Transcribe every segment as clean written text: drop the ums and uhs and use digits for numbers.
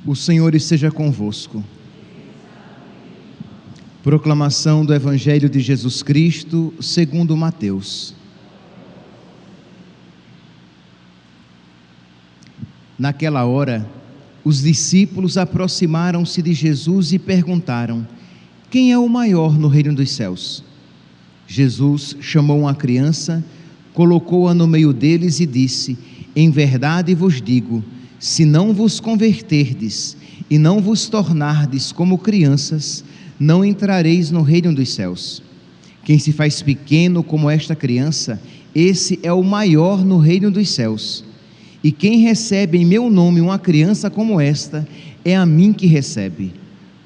O Senhor esteja convosco. Proclamação do Evangelho de Jesus Cristo, segundo Mateus. Naquela hora, os discípulos aproximaram-se de Jesus e perguntaram: quem é o maior no reino dos céus? Jesus chamou uma criança, colocou-a no meio deles e disse: em verdade vos digo, se não vos converterdes e não vos tornardes como crianças, não entrareis no reino dos céus. Quem se faz pequeno como esta criança, esse é o maior no reino dos céus. E quem recebe em meu nome uma criança como esta, é a mim que recebe.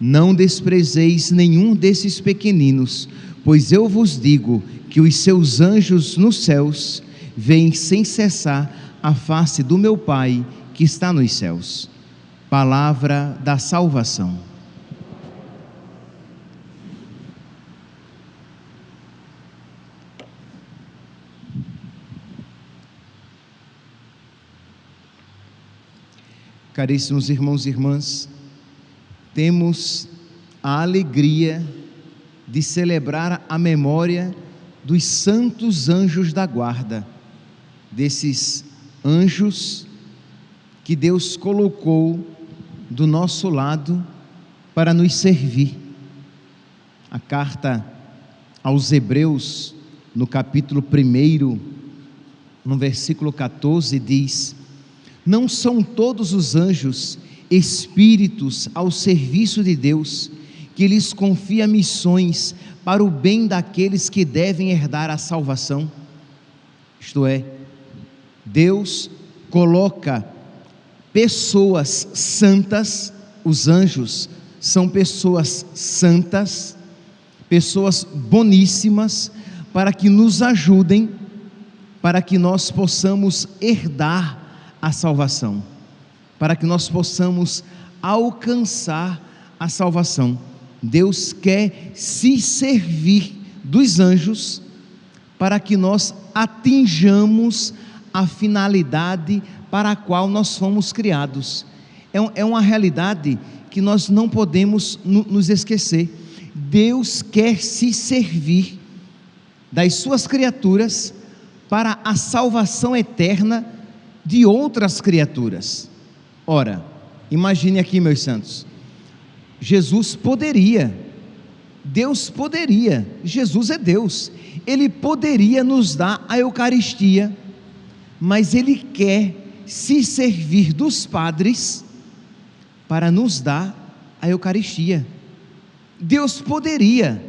Não desprezeis nenhum desses pequeninos, pois eu vos digo que os seus anjos nos céus veem sem cessar a face do meu Pai que está nos céus. Palavra da salvação. Caríssimos irmãos e irmãs, temos a alegria de celebrar a memória dos santos anjos da guarda, desses anjos que Deus colocou do nosso lado para nos servir. A carta aos Hebreus, no capítulo 1, no versículo 14, diz: não são todos os anjos espíritos ao serviço de Deus, que lhes confia missões para o bem daqueles que devem herdar a salvação? Isto é, Deus coloca pessoas santas, os anjos são pessoas santas, pessoas boníssimas, para que nos ajudem, para que nós possamos herdar a salvação, para que nós possamos alcançar a salvação. Deus quer se servir dos anjos para que nós atinjamos a finalidade para a qual nós fomos criados. É uma realidade que nós não podemos nos esquecer. Deus quer se servir das suas criaturas para a salvação eterna de outras criaturas. Ora, imagine aqui, meus santos, Jesus poderia, Deus poderia, Jesus é Deus, Ele poderia nos dar a Eucaristia, mas Ele quer se servir dos padres para nos dar a Eucaristia. Deus poderia,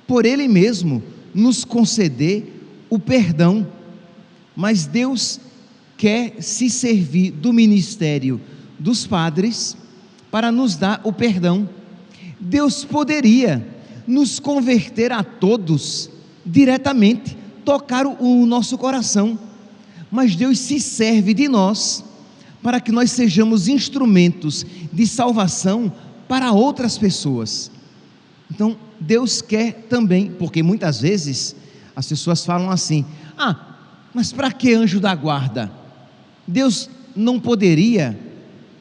por Ele mesmo, nos conceder o perdão, mas Deus quer se servir do ministério dos padres para nos dar o perdão. Deus poderia nos converter a todos diretamente, tocar o nosso coração, mas Deus se serve de nós para que nós sejamos instrumentos de salvação para outras pessoas. Então Deus quer também, porque muitas vezes as pessoas falam assim: mas para que anjo da guarda? Deus não poderia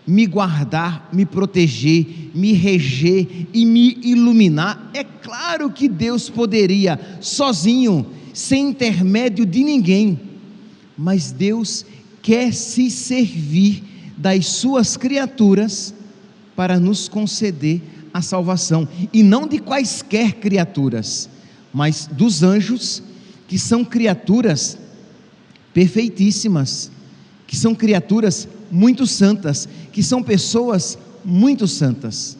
me guardar, me proteger, me reger e me iluminar? É claro que Deus poderia, sozinho, sem intermédio de ninguém, mas Deus quer se servir das suas criaturas para nos conceder a salvação, e não de quaisquer criaturas, mas dos anjos, que são criaturas perfeitíssimas, que são criaturas muito santas, que são pessoas muito santas.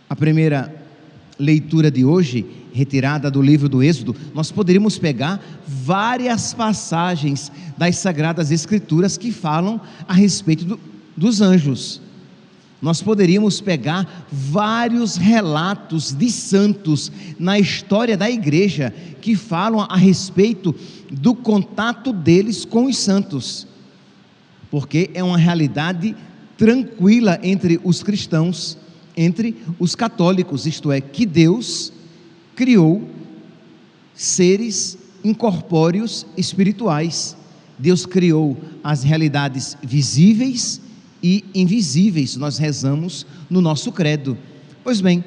A primeira leitura de hoje, retirada do livro do Êxodo, nós poderíamos pegar várias passagens das Sagradas Escrituras que falam a respeito dos anjos. Nós poderíamos pegar vários relatos de santos na história da igreja que falam a respeito do contato deles com os santos, porque é uma realidade tranquila entre os cristãos, entre os católicos, isto é, que Deus criou seres incorpóreos espirituais. Deus criou as realidades visíveis e invisíveis, nós rezamos no nosso credo. Pois bem,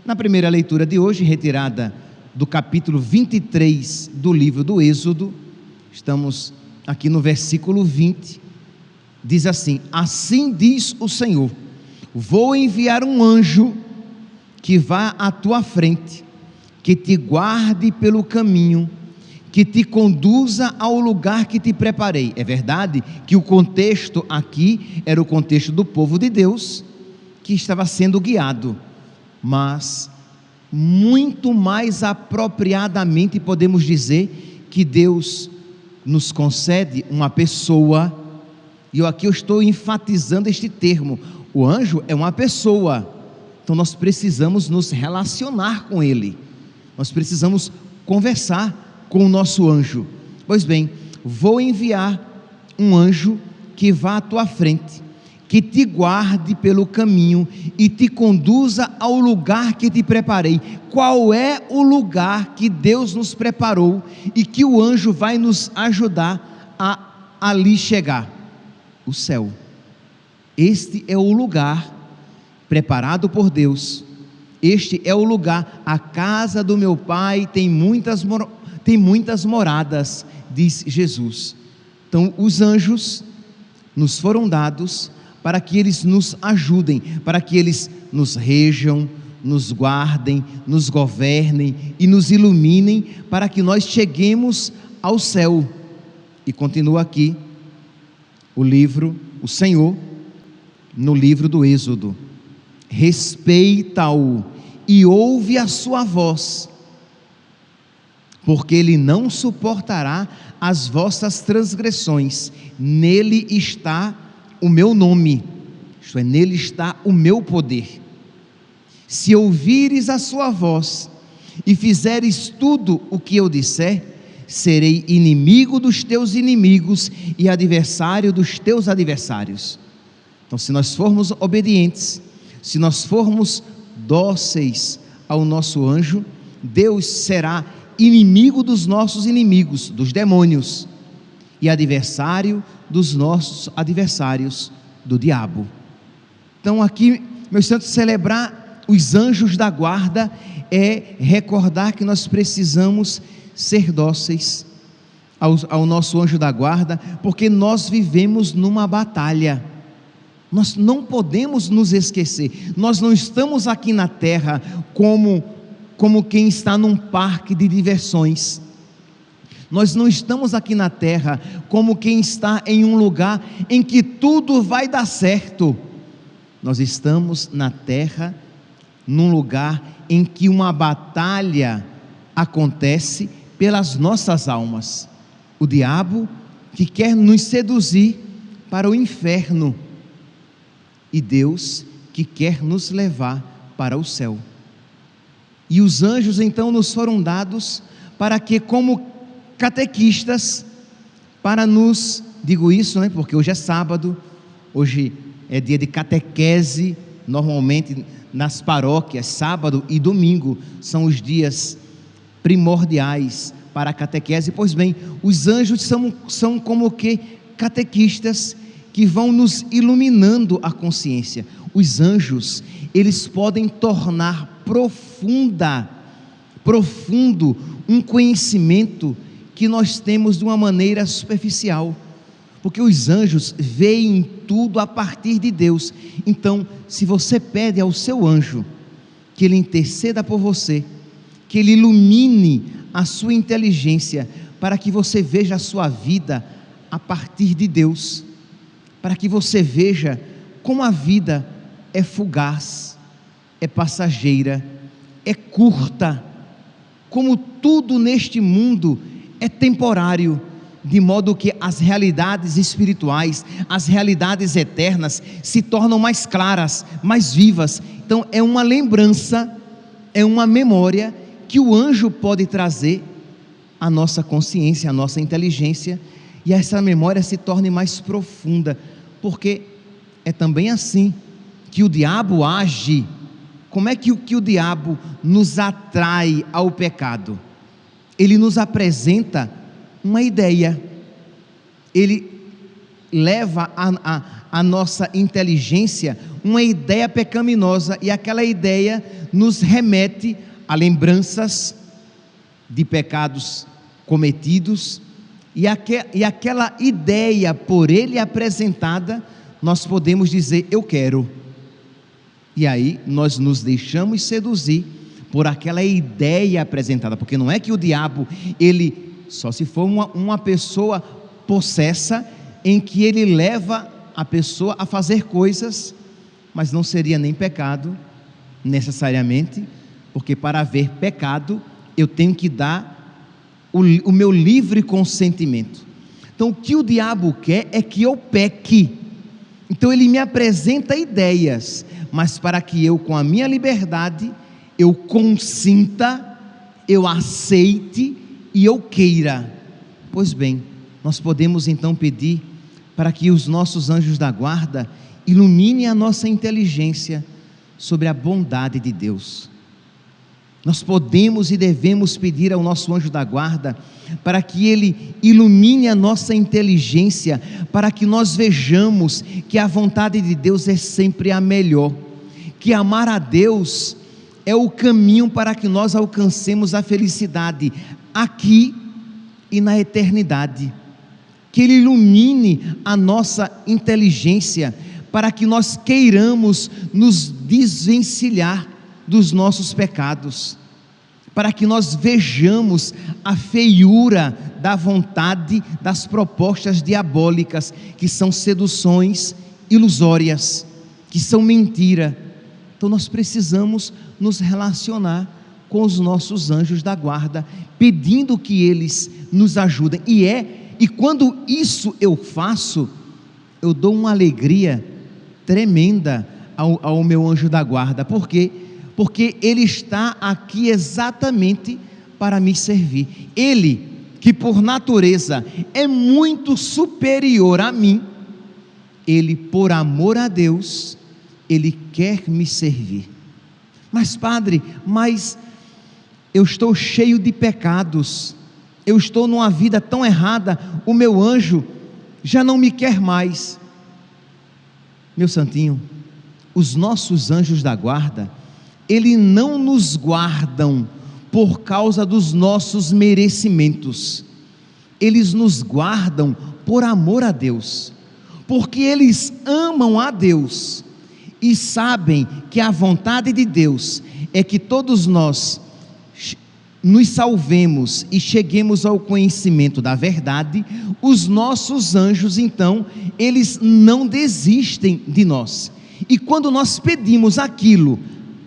na primeira leitura de hoje, retirada do capítulo 23 do livro do Êxodo, estamos aqui no versículo 20, diz assim: assim diz o Senhor, vou enviar um anjo que vá à tua frente, que te guarde pelo caminho, que te conduza ao lugar que te preparei. É verdade que o contexto aqui era o contexto do povo de Deus, que estava sendo guiado, mas muito mais apropriadamente podemos dizer que Deus nos concede uma pessoa, e aqui eu estou enfatizando este termo: o anjo é uma pessoa, então nós precisamos nos relacionar com ele, nós precisamos conversar com o nosso anjo. Pois bem, vou enviar um anjo que vá à tua frente, que te guarde pelo caminho e te conduza ao lugar que te preparei. Qual é o lugar que Deus nos preparou e que o anjo vai nos ajudar a ali chegar? O céu. Este é o lugar preparado por Deus. Este é o lugar. A casa do meu Pai tem muitas moradas, diz Jesus. Então os anjos nos foram dados para que eles nos ajudem, para que eles nos rejam, nos guardem, nos governem e nos iluminem, para que nós cheguemos ao céu. E continua aqui o Senhor, no livro do Êxodo: respeita-o e ouve a sua voz, porque ele não suportará as vossas transgressões, nele está o meu nome, isto é, nele está o meu poder. Se ouvires a sua voz e fizeres tudo o que eu disser, serei inimigo dos teus inimigos e adversário dos teus adversários. Então, se nós formos obedientes, se nós formos dóceis ao nosso anjo, Deus será inimigo dos nossos inimigos, dos demônios, e adversário dos nossos adversários, do diabo. Então aqui, meus santos, celebrar os anjos da guarda é recordar que nós precisamos ser dóceis ao nosso anjo da guarda, porque nós vivemos numa batalha. Nós não podemos nos esquecer, nós não estamos aqui na terra como quem está num parque de diversões. Nós não estamos aqui na terra como quem está em um lugar em que tudo vai dar certo. Nós estamos na terra num lugar em que uma batalha acontece pelas nossas almas. O diabo que quer nos seduzir para o inferno, e Deus que quer nos levar para o céu. E os anjos então nos foram dados para que, como catequistas, para nos, digo isso, porque hoje é sábado, hoje é dia de catequese, normalmente nas paróquias, sábado e domingo são os dias primordiais para a catequese. Pois bem, os anjos são como que catequistas que vão nos iluminando a consciência. Os anjos, eles podem tornar profundo um conhecimento que nós temos de uma maneira superficial, porque os anjos veem tudo a partir de Deus. Então, se você pede ao seu anjo que ele interceda por você, que ele ilumine a sua inteligência, para que você veja a sua vida a partir de Deus, para que você veja como a vida é fugaz, é passageira, é curta, como tudo neste mundo é temporário, de modo que as realidades espirituais, as realidades eternas se tornam mais claras, mais vivas. Então é uma lembrança, é uma memória que o anjo pode trazer à nossa consciência, à nossa inteligência, e essa memória se torne mais profunda, porque é também assim que o diabo age. Como é que o diabo nos atrai ao pecado? Ele nos apresenta uma ideia, ele leva a nossa inteligência uma ideia pecaminosa, e aquela ideia nos remete a lembranças de pecados cometidos, e aquela ideia por ele apresentada, nós podemos dizer: eu quero. E aí nós nos deixamos seduzir por aquela ideia apresentada, porque não é que o diabo, ele, só se for uma pessoa possessa, em que ele leva a pessoa a fazer coisas, mas não seria nem pecado necessariamente, porque para haver pecado eu tenho que dar o meu livre consentimento. Então o que o diabo quer é que eu peque. Então ele me apresenta ideias, mas para que eu, com a minha liberdade, eu consinta, eu aceite e eu queira. Pois bem, nós podemos então pedir para que os nossos anjos da guarda iluminem a nossa inteligência sobre a bondade de Deus. Nós podemos e devemos pedir ao nosso anjo da guarda para que ele ilumine a nossa inteligência, para que nós vejamos que a vontade de Deus é sempre a melhor, que amar a Deus é o caminho para que nós alcancemos a felicidade aqui e na eternidade. Que ele ilumine a nossa inteligência para que nós queiramos nos desvencilhar dos nossos pecados, para que nós vejamos a feiura da vontade, das propostas diabólicas, que são seduções ilusórias, que são mentira. Então nós precisamos nos relacionar com os nossos anjos da guarda, pedindo que eles nos ajudem, e quando isso eu faço, eu dou uma alegria tremenda ao meu anjo da guarda. Por quê? Porque ele está aqui exatamente para me servir. Ele, que por natureza é muito superior a mim, ele, por amor a Deus, ele quer me servir. Mas padre, eu estou cheio de pecados, eu estou numa vida tão errada, o meu anjo já não me quer mais. Meu santinho, os nossos anjos da guarda, eles não nos guardam por causa dos nossos merecimentos, eles nos guardam por amor a Deus, porque eles amam a Deus e sabem que a vontade de Deus é que todos nós nos salvemos e cheguemos ao conhecimento da verdade. Os nossos anjos, então, eles não desistem de nós, e quando nós pedimos aquilo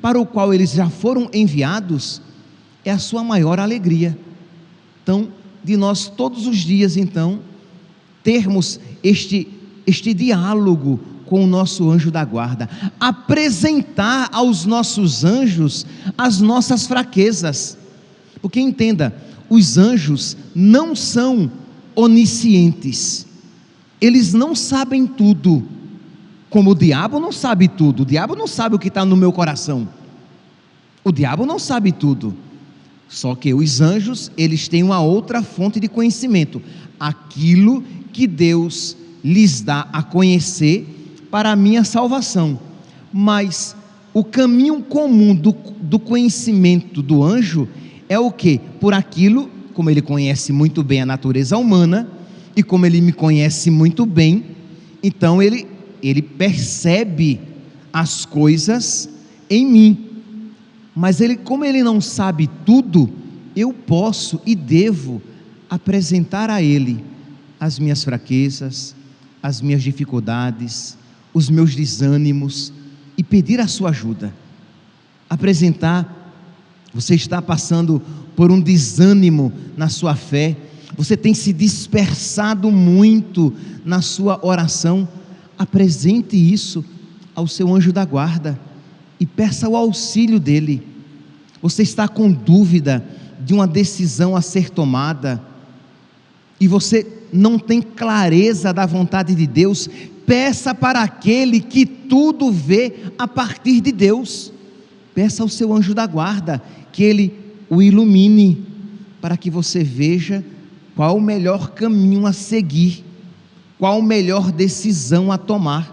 para o qual eles já foram enviados, é a sua maior alegria. Então, de nós todos os dias, então, termos este diálogo com o nosso anjo da guarda, apresentar aos nossos anjos as nossas fraquezas, porque entenda, os anjos não são oniscientes, eles não sabem tudo, como o diabo não sabe tudo. O diabo não sabe o que está no meu coração, o diabo não sabe tudo. Só que os anjos, eles têm uma outra fonte de conhecimento, aquilo que Deus lhes dá a conhecer para a minha salvação. Mas o caminho comum do conhecimento do anjo é o que? Por aquilo, como ele conhece muito bem a natureza humana, e como ele me conhece muito bem, então ele percebe as coisas em mim. Mas como ele não sabe tudo, eu posso e devo apresentar a ele as minhas fraquezas, as minhas dificuldades, os meus desânimos, e pedir a sua ajuda. Apresentar. Você está passando por um desânimo na sua fé, você tem se dispersado muito na sua oração. Apresente isso ao seu anjo da guarda e peça o auxílio dele. Você está com dúvida de uma decisão a ser tomada e você não tem clareza da vontade de Deus, peça para aquele que tudo vê a partir de Deus. Peça ao seu anjo da guarda que ele o ilumine, para que você veja qual o melhor caminho a seguir, Qual a melhor decisão a tomar?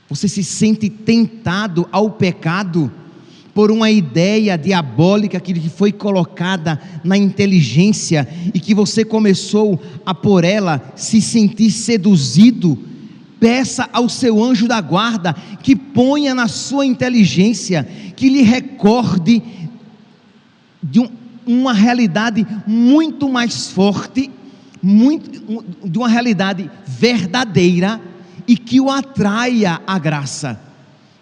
Você se sente tentado ao pecado por uma ideia diabólica que foi colocada na inteligência e que você começou a por ela se sentir seduzido? Peça ao seu anjo da guarda que ponha na sua inteligência, que lhe recorde de uma realidade muito mais forte, de uma realidade verdadeira, e que o atraia à graça,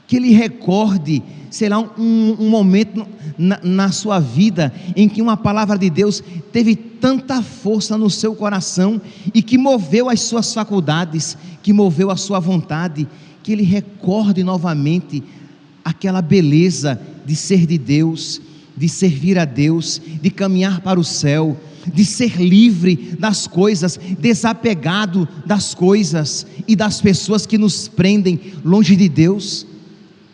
que ele recorde, sei lá, um momento na sua vida, em que uma palavra de Deus teve tanta força no seu coração, e que moveu as suas faculdades, que moveu a sua vontade, que ele recorde novamente aquela beleza de ser de Deus, de servir a Deus, de caminhar para o céu, de ser livre das coisas, desapegado das coisas e das pessoas que nos prendem longe de Deus.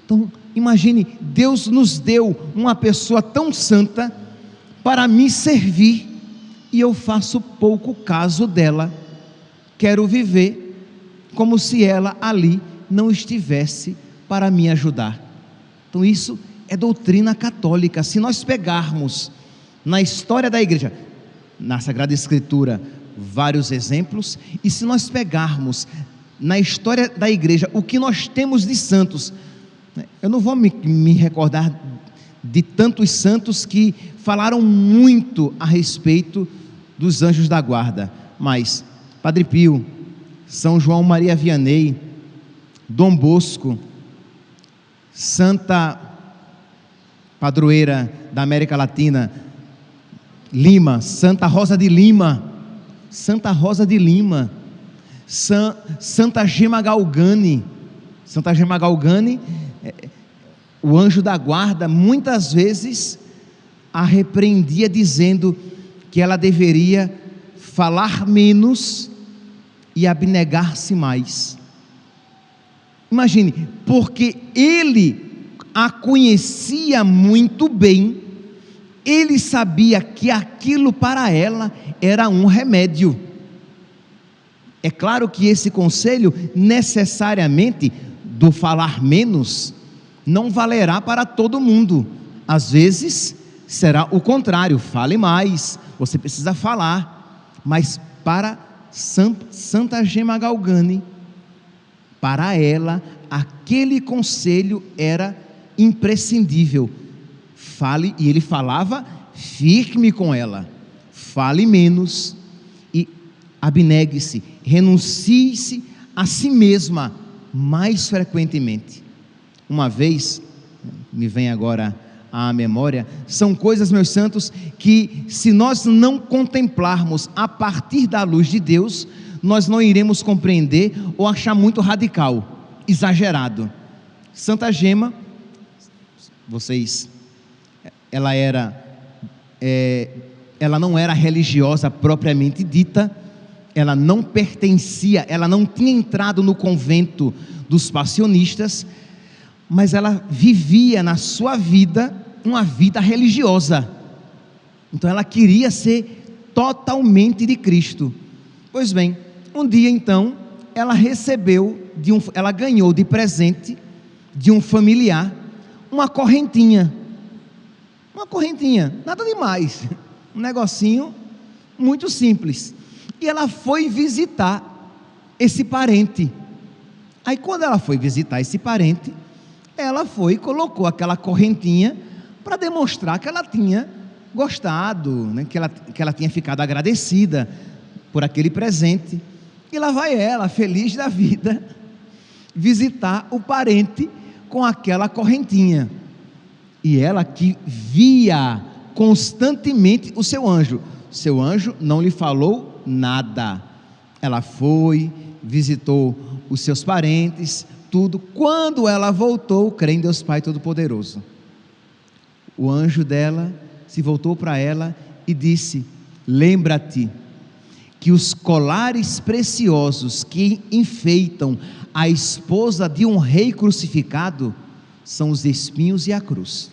Então, imagine, Deus nos deu uma pessoa tão santa para me servir, e eu faço pouco caso dela, quero viver como se ela ali não estivesse para me ajudar. Então isso é doutrina católica. Se nós pegarmos na história da igreja, na Sagrada Escritura, vários exemplos, e se nós pegarmos na história da igreja o que nós temos de santos, eu não vou me recordar de tantos santos que falaram muito a respeito dos anjos da guarda, mas Padre Pio, São João Maria Vianney, Dom Bosco, Santa Padroeira da América Latina, Lima, Santa Rosa de Lima, Santa Gema Galgani, o anjo da guarda muitas vezes a repreendia, dizendo que ela deveria falar menos e abnegar-se mais. Imagine, porque ele a conhecia muito bem, ele sabia que aquilo para ela era um remédio. É claro que esse conselho, necessariamente, do falar menos, não valerá para todo mundo. Às vezes será o contrário, fale mais, você precisa falar. Mas para Santa Gema Galgani, para ela, aquele conselho era imprescindível. Fale, e ele falava firme com ela, fale menos e abnegue-se, renuncie-se a si mesma mais frequentemente. Uma vez, me vem agora à memória, são coisas, meus santos, que se nós não contemplarmos a partir da luz de Deus, nós não iremos compreender ou achar muito radical, exagerado. Santa Gema, ela não era religiosa propriamente dita, ela não pertencia, ela não tinha entrado no convento dos passionistas, mas ela vivia na sua vida uma vida religiosa. Então ela queria ser totalmente de Cristo. Pois bem, um dia então ela ela ganhou de presente de um familiar uma correntinha, nada demais, um negocinho muito simples. E ela foi visitar esse parente. Aí quando ela foi visitar esse parente, ela foi e colocou aquela correntinha para demonstrar que ela tinha gostado, né? que ela tinha ficado agradecida por aquele presente. E lá vai ela, feliz da vida, visitar o parente com aquela correntinha. E ela que via constantemente o seu anjo não lhe falou nada. Ela foi, visitou os seus parentes, tudo. Quando ela voltou, crê em Deus Pai Todo-Poderoso, o anjo dela se voltou para ela e disse: lembra-te que os colares preciosos que enfeitam a esposa de um rei crucificado são os espinhos e a cruz.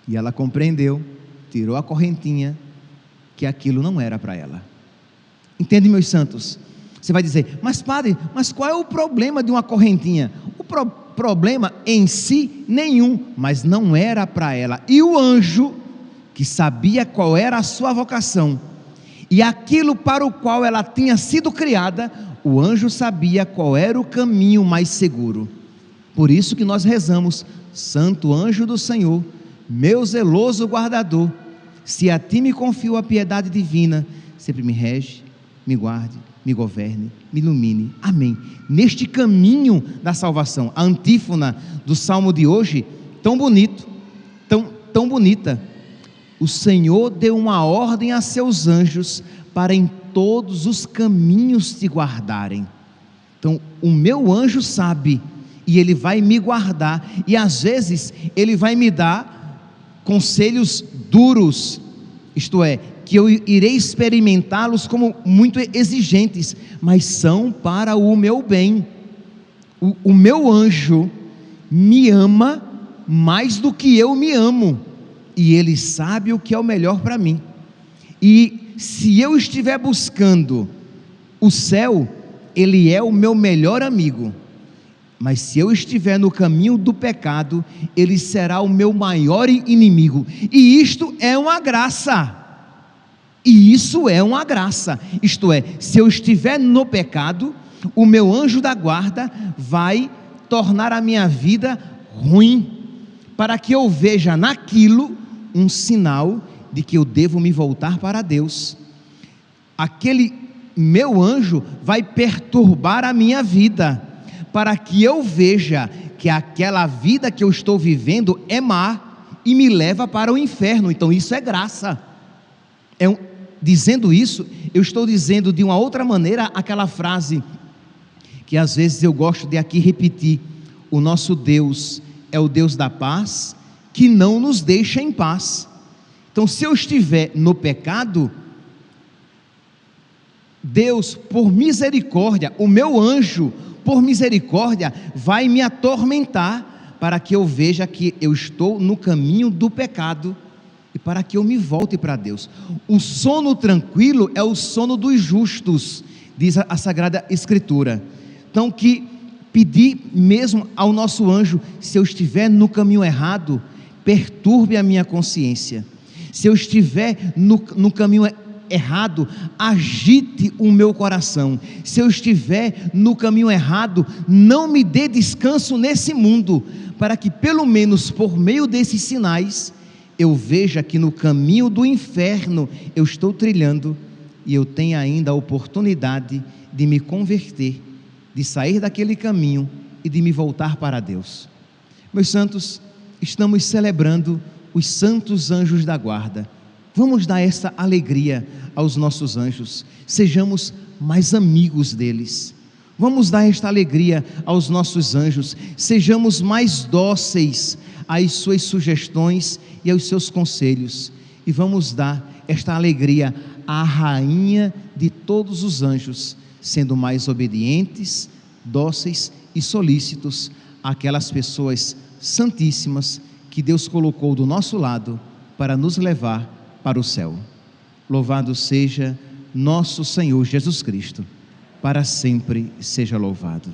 E ela compreendeu, tirou a correntinha, que aquilo não era para ela. Entende, meus santos? Você vai dizer, mas padre, mas qual é o problema de uma correntinha? O problema em si, nenhum, mas não era para ela. E o anjo, que sabia qual era a sua vocação, e aquilo para o qual ela tinha sido criada, o anjo sabia qual era o caminho mais seguro. Por isso que nós rezamos: Santo anjo do Senhor, meu zeloso guardador, se a ti me confio a piedade divina, sempre me rege, me guarde, me governe, me ilumine. Amém. Neste caminho da salvação, a antífona do salmo de hoje, tão bonito, tão bonita. O Senhor deu uma ordem a seus anjos para em todos os caminhos te guardarem. Então, o meu anjo sabe, e ele vai me guardar, e às vezes ele vai me dar conselhos duros, isto é, que eu irei experimentá-los como muito exigentes, mas são para o meu bem. O meu anjo me ama mais do que eu me amo, e ele sabe o que é o melhor para mim. E se eu estiver buscando o céu, ele é o meu melhor amigo. Mas se eu estiver no caminho do pecado, ele será o meu maior inimigo. E isto é uma graça. E isso é uma graça. Isto é, se eu estiver no pecado, o meu anjo da guarda vai tornar a minha vida ruim, para que eu veja naquilo um sinal de que eu devo me voltar para Deus. Aquele meu anjo vai perturbar a minha vida, para que eu veja que aquela vida que eu estou vivendo é má e me leva para o inferno. Então isso é graça. Dizendo isso, eu estou dizendo de uma outra maneira aquela frase que às vezes eu gosto de aqui repetir: o nosso Deus é o Deus da paz, que não nos deixa em paz. Então, se eu estiver no pecado, Deus, por misericórdia, o meu anjo, por misericórdia, vai me atormentar, para que eu veja que eu estou no caminho do pecado, e para que eu me volte para Deus. O sono tranquilo é o sono dos justos, diz a Sagrada Escritura. Então, que pedir mesmo ao nosso anjo: se eu estiver no caminho errado, perturbe a minha consciência. Se eu estiver no caminho errado, agite o meu coração. Se eu estiver no caminho errado, não me dê descanso nesse mundo, para que pelo menos por meio desses sinais, eu veja que no caminho do inferno eu estou trilhando, e eu tenho ainda a oportunidade de me converter, de sair daquele caminho e de me voltar para Deus. Meus santos, estamos celebrando os santos anjos da guarda. Vamos dar essa alegria aos nossos anjos, sejamos mais amigos deles. Vamos dar esta alegria aos nossos anjos, sejamos mais dóceis às suas sugestões e aos seus conselhos, e vamos dar esta alegria à rainha de todos os anjos, sendo mais obedientes, dóceis e solícitos àquelas pessoas santíssimas que Deus colocou do nosso lado para nos levar para o céu. Louvado seja nosso Senhor Jesus Cristo, para sempre seja louvado.